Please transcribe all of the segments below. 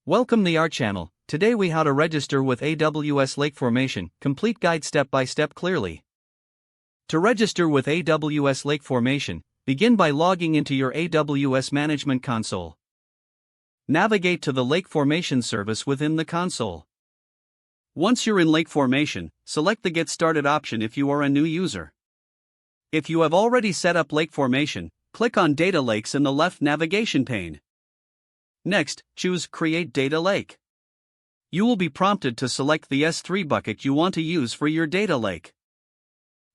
Welcome to our channel. Today we how to register with AWS Lake Formation, complete guide step by step clearly. To register with AWS Lake Formation, begin by logging into your AWS Management Console. Navigate to the Lake Formation service within the console. Once you're in Lake Formation, select the Get Started option if you are a new user. If you have already set up Lake Formation, click on Data Lakes in the left navigation pane. Next, choose Create Data Lake. You will be prompted to select the S3 bucket you want to use for your data lake.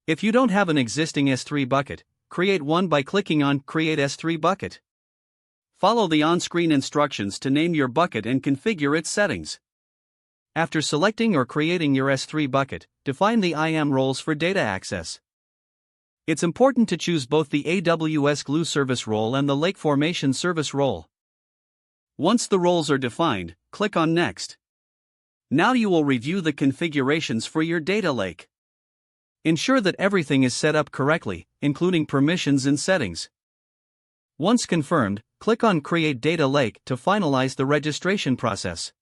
If you don't have an existing S3 bucket, create one by clicking on Create S3 Bucket. Follow the on-screen instructions to name your bucket and configure its settings. After selecting or creating your S3 bucket, define the IAM roles for data access. It's important to choose both the AWS Glue service role and the Lake Formation service role. Once the roles are defined, click on Next. Now you will review the configurations for your data lake. Ensure that everything is set up correctly, including permissions and settings. Once confirmed, click on Create Data Lake to finalize the registration process.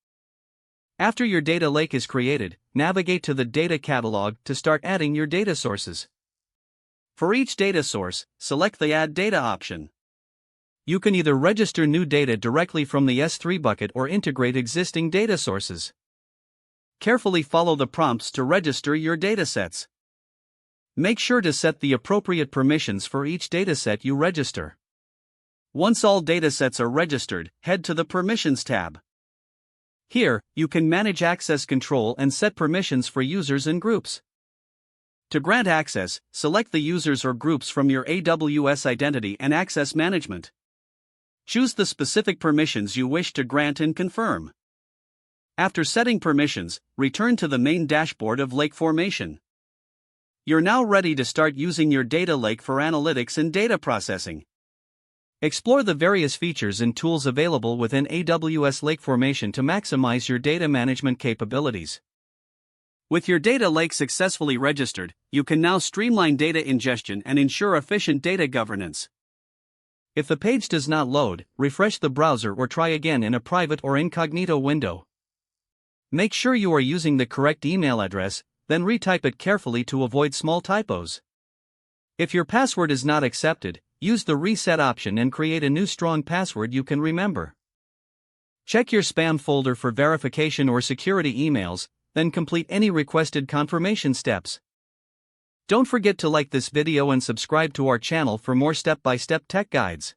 After your data lake is created, navigate to the Data Catalog to start adding your data sources. For each data source, select the Add Data option. You can either register new data directly from the S3 bucket or integrate existing data sources. Carefully follow the prompts to register your datasets. Make sure to set the appropriate permissions for each dataset you register. Once all datasets are registered, head to the Permissions tab. Here, you can manage access control and set permissions for users and groups. To grant access, select the users or groups from your AWS Identity and Access Management. Choose the specific permissions you wish to grant and confirm. After setting permissions, return to the main dashboard of Lake Formation. You're now ready to start using your data lake for analytics and data processing. Explore the various features and tools available within AWS Lake Formation to maximize your data management capabilities. With your data lake successfully registered, you can now streamline data ingestion and ensure efficient data governance. If the page does not load, refresh the browser or try again in a private or incognito window. Make sure you are using the correct email address, then retype it carefully to avoid small typos. If your password is not accepted, use the Reset option and create a new strong password you can remember. Check your spam folder for verification or security emails, then complete any requested confirmation steps. Don't forget to like this video and subscribe to our channel for more step-by-step tech guides.